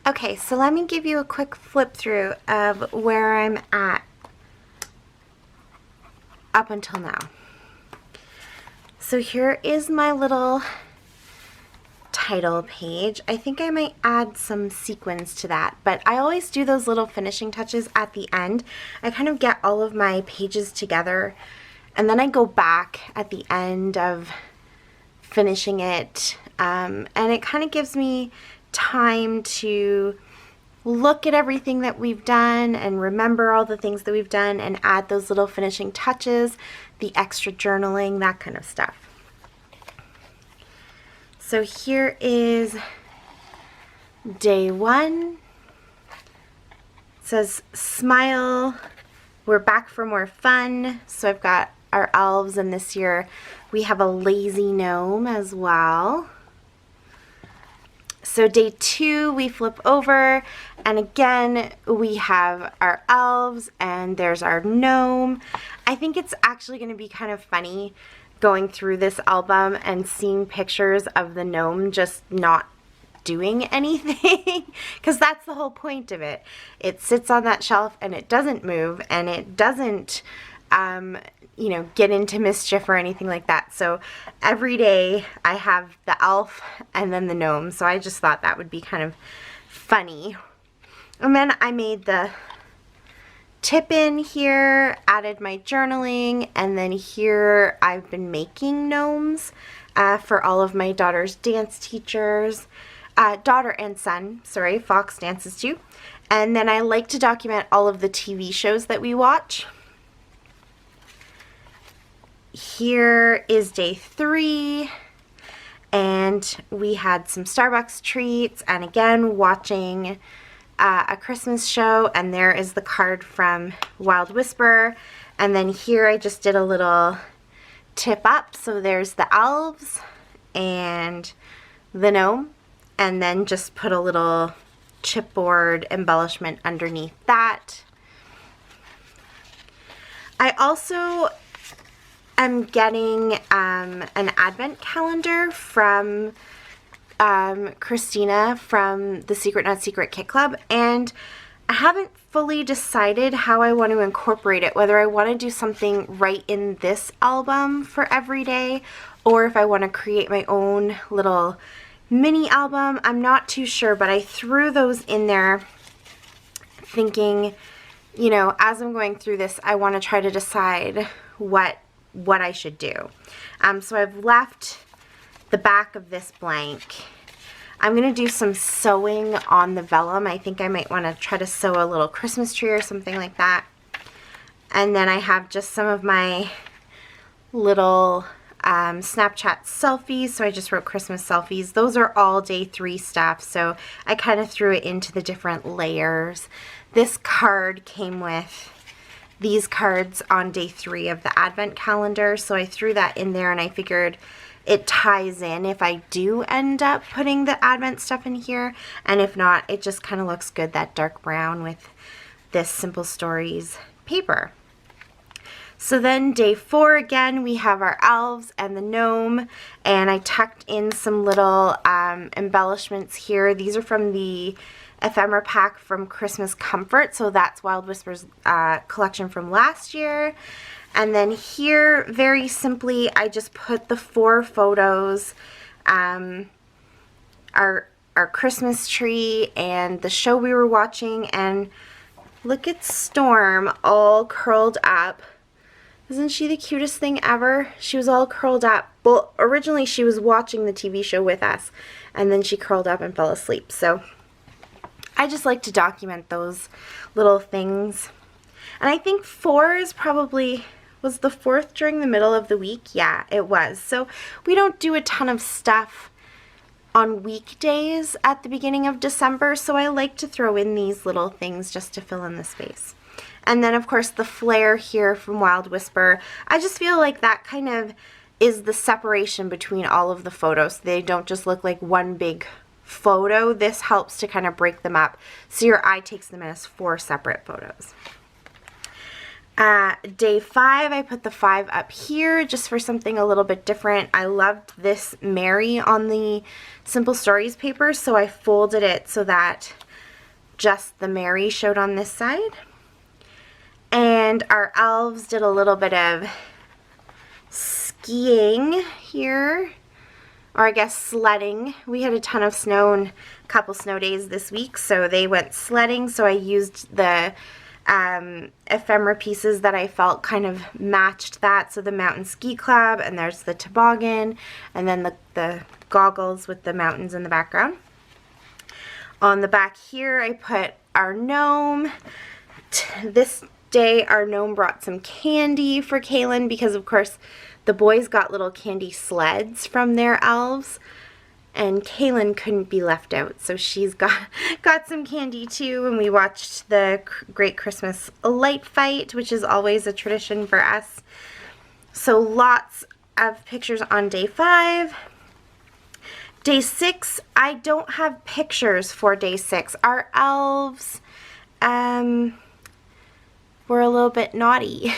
Okay, so let me give you a quick flip through of where I'm at up until now. So here is my little title page. I think I might add some sequins to that, but I always do those little finishing touches at the end. I kind of get all of my pages together and then I go back at the end of finishing it, and it kind of gives me time to look at everything that we've done and remember all the things that we've done and add those little finishing touches, the extra journaling, that kind of stuff. So here is day 1. It says smile, we're back for more fun. So I've got our elves, and this year we have a lazy gnome as well. So day 2 we flip over and again we have our elves and there's our gnome. I think it's actually going to be kind of funny going through this album and seeing pictures of the gnome just not doing anything, because that's the whole point of it. It sits on that shelf and it doesn't move and it doesn't you know, get into mischief or anything like that. So every day I have the elf and then the gnome, so I just thought that would be kind of funny. And then I made the tip in here, added my journaling, and then here I've been making gnomes for all of my daughter's dance teachers. Daughter and son, sorry, Fox dances too. And then I like to document all of the TV shows that we watch. Here is day 3, and we had some Starbucks treats and again watching a Christmas show, and there is the card from Wild Whisper. And then here I just did a little tip up, so there's the elves and the gnome, and then just put a little chipboard embellishment underneath that. I also I'm getting an advent calendar from Christina from the Secret Not Secret Kit Club, and I haven't fully decided how I want to incorporate it, whether I want to do something right in this album for every day or if I want to create my own little mini album. I'm not too sure, but I threw those in there thinking, you know, as I'm going through this, I want to try to decide what I should do. So I've left the back of this blank. I'm going to do some sewing on the vellum. I think I might want to try to sew a little Christmas tree or something like that. And then I have just some of my little Snapchat selfies. So I just wrote Christmas selfies. Those are all day 3 stuff. So I kind of threw it into the different layers. This card came with these cards on day 3 of the advent calendar, so I threw that in there and I figured it ties in if I do end up putting the advent stuff in here, and if not, it just kind of looks good, that dark brown with this Simple Stories paper. So then day 4 again, we have our elves and the gnome, and I tucked in some little embellishments here. These are from the ephemera pack from Christmas Comfort, so that's Wild Whisper's collection from last year. And then here, very simply, I just put the 4 photos, our Christmas tree and the show we were watching, and look at Storm all curled up. Isn't she the cutest thing ever? She was all curled up. Well, originally she was watching the TV show with us, and then she curled up and fell asleep. So I just like to document those little things. And I think 4 is probably, was the 4th during the middle of the week? Yeah, it was. So we don't do a ton of stuff on weekdays at the beginning of December, so I like to throw in these little things just to fill in the space. And then of course the flare here from Wild Whisper. I just feel like that kind of is the separation between all of the photos. They don't just look like one big photo. This helps to kind of break them up so your eye takes them in as 4 separate photos. Day 5, I put the 5 up here just for something a little bit different. I loved this Mary on the Simple Stories paper, so I folded it so that just the Mary showed on this side. And our elves did a little bit of skiing here, or I guess sledding. We had a ton of snow and a couple snow days this week, so they went sledding. So I used the ephemera pieces that I felt kind of matched that. So the mountain ski club, and there's the toboggan, and then the goggles with the mountains in the background. On the back here, I put our gnome. This day, our gnome brought some candy for Kaylin because, of course, the boys got little candy sleds from their elves, and Kaylin couldn't be left out, so she's got some candy too. And we watched the Great Christmas Light Fight, which is always a tradition for us. So lots of pictures on day 5. Day 6, I don't have pictures for day 6. Our elves were a little bit naughty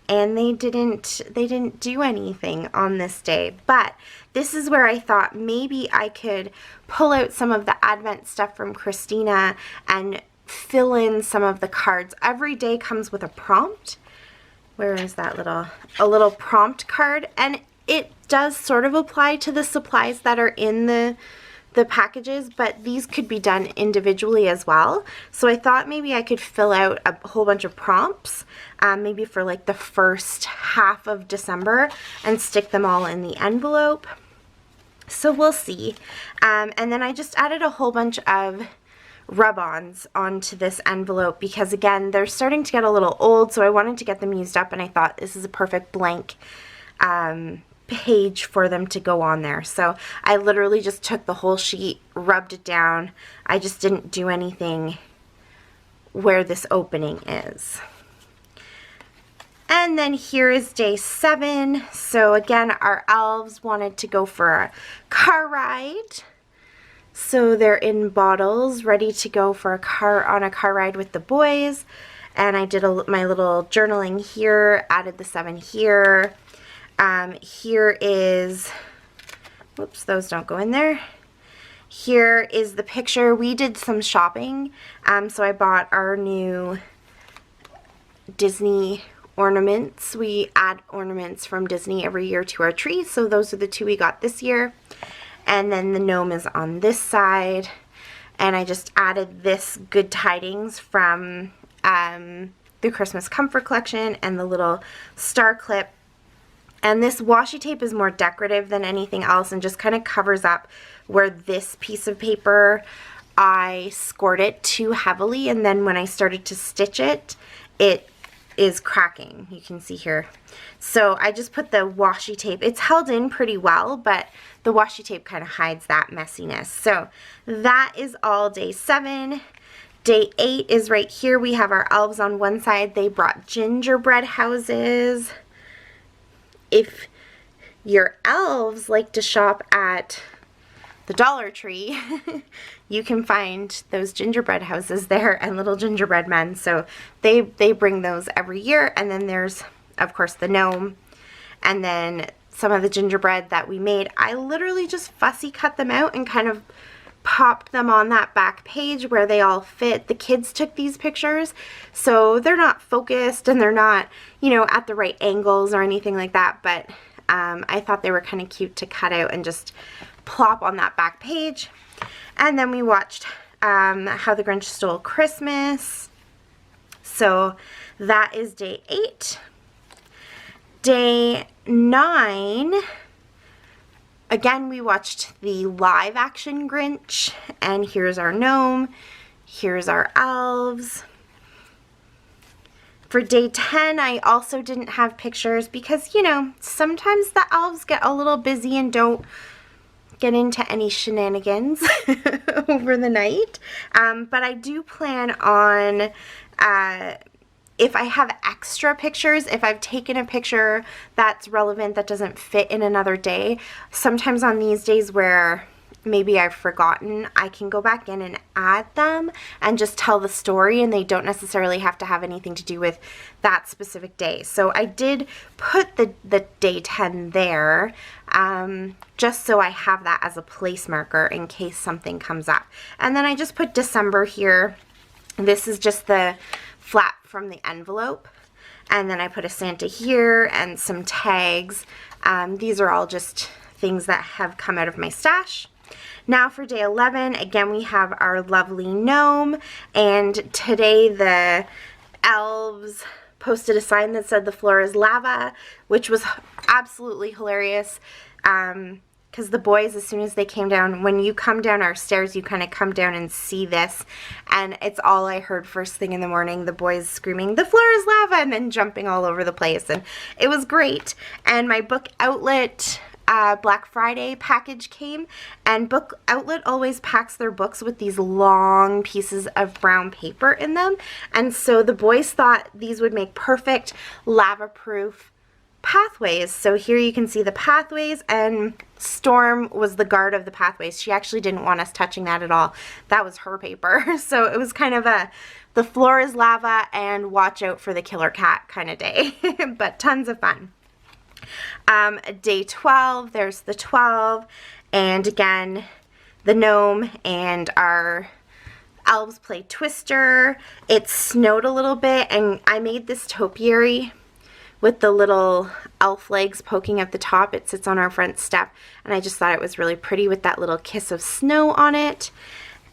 and they didn't do anything on this day. But this is where I thought maybe I could pull out some of the Advent stuff from Christina and fill in some of the cards. Every day comes with a prompt. Where is that a little prompt card? And it does sort of apply to the supplies that are in the packages, but these could be done individually as well. So I thought maybe I could fill out a whole bunch of prompts, maybe for like the first half of December, and stick them all in the envelope. So we'll see. And then I just added a whole bunch of rub-ons onto this envelope because, again, they're starting to get a little old, so I wanted to get them used up, and I thought this is a perfect blank page for them to go on there. So I literally just took the whole sheet, rubbed it down. I just didn't do anything where this opening is. And then here is day 7. So again, our elves wanted to go for a car ride. So they're in bottles, ready to go for a car ride with the boys. And I did my little journaling here, added the 7 here. Here is, whoops, those don't go in there. Here is the picture. We did some shopping, so I bought our new Disney ornaments. We add ornaments from Disney every year to our tree, so those are the 2 we got this year. And then the gnome is on this side, and I just added this Good Tidings from the Christmas Comfort Collection and the little star clip. And this washi tape is more decorative than anything else and just kind of covers up where this piece of paper, I scored it too heavily, and then when I started to stitch it, it is cracking. You can see here. So I just put the washi tape. It's held in pretty well, but the washi tape kind of hides that messiness. So that is all day 7. Day 8 is right here. We have our elves on one side. They brought gingerbread houses. If your elves like to shop at the Dollar Tree, you can find those gingerbread houses there and little gingerbread men. So they bring those every year. And then there's, of course, the gnome. And then some of the gingerbread that we made, I literally just fussy cut them out and kind of popped them on that back page where they all fit. The kids took these pictures, so they're not focused and they're not, you know, at the right angles or anything like that, but I thought they were kind of cute to cut out and just plop on that back page. And then we watched How the Grinch Stole Christmas. So that is day 8. Day 9, again, we watched the live action Grinch, and here's our gnome, here's our elves. For day 10, I also didn't have pictures because, you know, sometimes the elves get a little busy and don't get into any shenanigans over the night. But I do plan on, if I have extra pictures, if I've taken a picture that's relevant that doesn't fit in another day, sometimes on these days where maybe I've forgotten, I can go back in and add them and just tell the story, and they don't necessarily have to have anything to do with that specific day. So I did put the day 10 there, just so I have that as a place marker in case something comes up. And then I just put December here. This is just the flap from the envelope. And then I put a Santa here and some tags. These are all just things that have come out of my stash. Now for day 11, again, we have our lovely gnome, and today the elves posted a sign that said the floor is lava, which was absolutely hilarious, because the boys, as soon as they came down, when you come down our stairs, you kind of come down and see this, and it's all I heard first thing in the morning, the boys screaming, "The floor is lava," and then jumping all over the place, and it was great. And my Book Outlet Black Friday package came, and Book Outlet always packs their books with these long pieces of brown paper in them, and so the boys thought these would make perfect lava-proof pathways. So here you can see the pathways, and Storm was the guard of the pathways. She actually didn't want us touching that at all. That was her paper. So it was kind of a the floor is lava and watch out for the killer cat kind of day, but tons of fun. Day 12, there's the 12, and again, the gnome and our elves play Twister. It snowed a little bit, and I made this topiary with the little elf legs poking at the top. It sits on our front step, and I just thought it was really pretty with that little kiss of snow on it.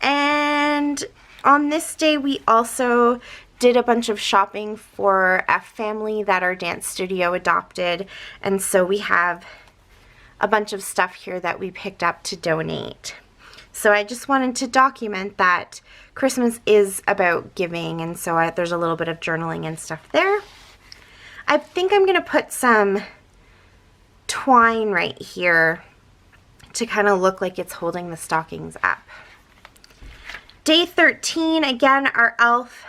And on this day, we also did a bunch of shopping for a family that our dance studio adopted, and so we have a bunch of stuff here that we picked up to donate. So I just wanted to document that Christmas is about giving, and so there's a little bit of journaling and stuff there. I think I'm going to put some twine right here to kind of look like it's holding the stockings up. Day 13, again, our elf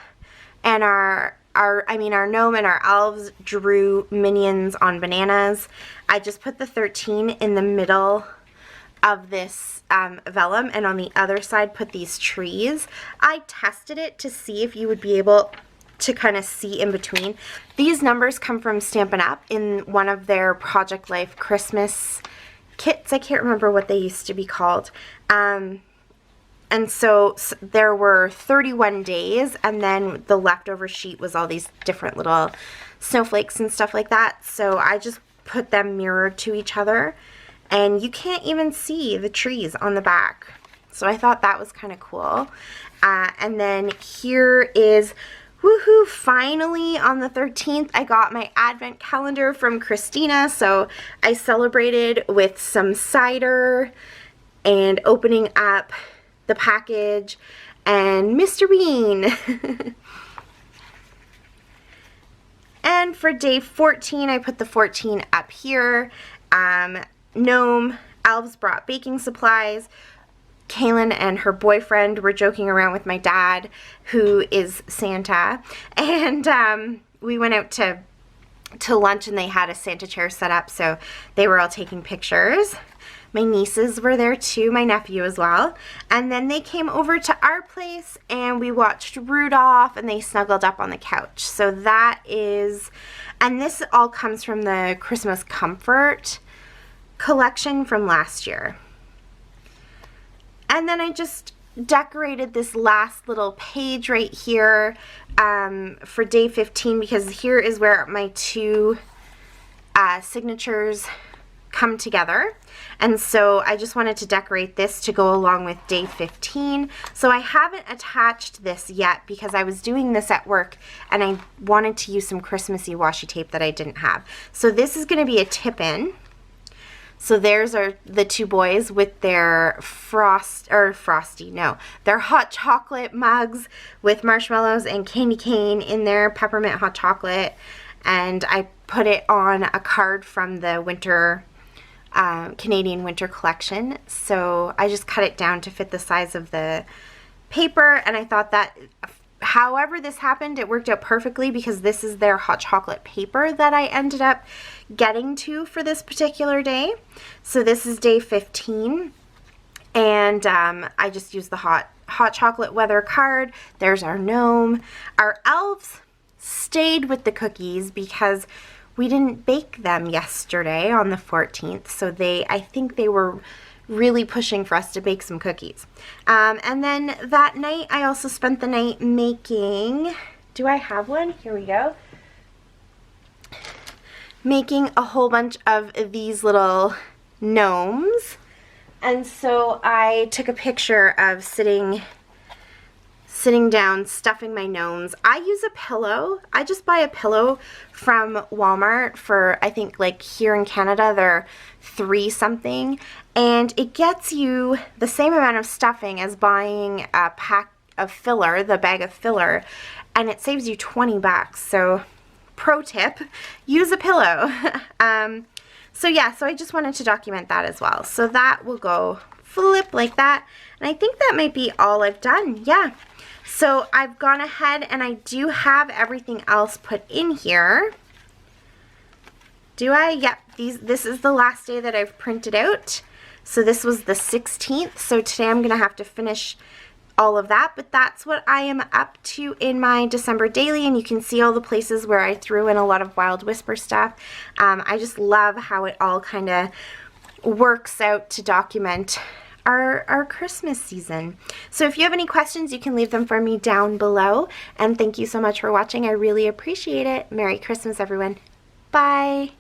and our gnome and our elves drew minions on bananas. I just put the 13 in the middle of this vellum, and on the other side put these trees. I tested it to see if you would be able to kind of see in between. These numbers come from Stampin' Up! In one of their Project Life Christmas kits. I can't remember what they used to be called. And so there were 31 days, and then the leftover sheet was all these different little snowflakes and stuff like that. So I just put them mirrored to each other, and you can't even see the trees on the back. So I thought that was kind of cool. And then here is, woohoo, finally on the 13th, I got my advent calendar from Christina. So I celebrated with some cider and opening up the package and Mr. Bean. And for day 14, I put the 14 up here. Gnome, elves brought baking supplies. Kaylin and her boyfriend were joking around with my dad, who is Santa, and we went out to lunch, and they had a Santa chair set up, so they were all taking pictures. My nieces were there too, my nephew as well. And then they came over to our place and we watched Rudolph, and they snuggled up on the couch. So that is, and this all comes from the Christmas Comfort collection from last year. And then I just decorated this last little page right here for day 15, because here is where my two signatures come together. And so I just wanted to decorate this to go along with day 15. So I haven't attached this yet because I was doing this at work and I wanted to use some Christmassy washi tape that I didn't have. So this is going to be a tip-in. So there's the two boys with their their hot chocolate mugs with marshmallows and candy cane in their peppermint hot chocolate. And I put it on a card from the winter Canadian winter collection. So I just cut it down to fit the size of the paper, and I thought that however this happened, it worked out perfectly because this is their hot chocolate paper that I ended up getting to for this particular day. So this is day 15, And I just used the hot chocolate weather card. There's our gnome. Our elves stayed with the cookies because we didn't bake them yesterday on the 14th. So I think they were really pushing for us to bake some cookies. And then that night, I also spent the night making, do I have one? Here we go. Making a whole bunch of these little gnomes. And so I took a picture of sitting down, stuffing my gnomes. I use a pillow. I just buy a pillow from Walmart for, I think like here in Canada, they're $3 something. And it gets you the same amount of stuffing as buying a pack of filler, the bag of filler, and it saves you 20 bucks. So pro tip, use a pillow. So yeah, so I just wanted to document that as well. So that will go flip like that. And I think that might be all I've done. Yeah. So I've gone ahead and I do have everything else put in here. Do I? Yep. This is the last day that I've printed out. So this was the 16th. So today I'm going to have to finish all of that, but that's what I am up to in my December daily, and you can see all the places where I threw in a lot of Wild Whisper stuff. I just love how it all kind of works out to document our Christmas season. So if you have any questions, you can leave them for me down below, and thank you so much for watching. I really appreciate it. Merry Christmas, everyone. Bye.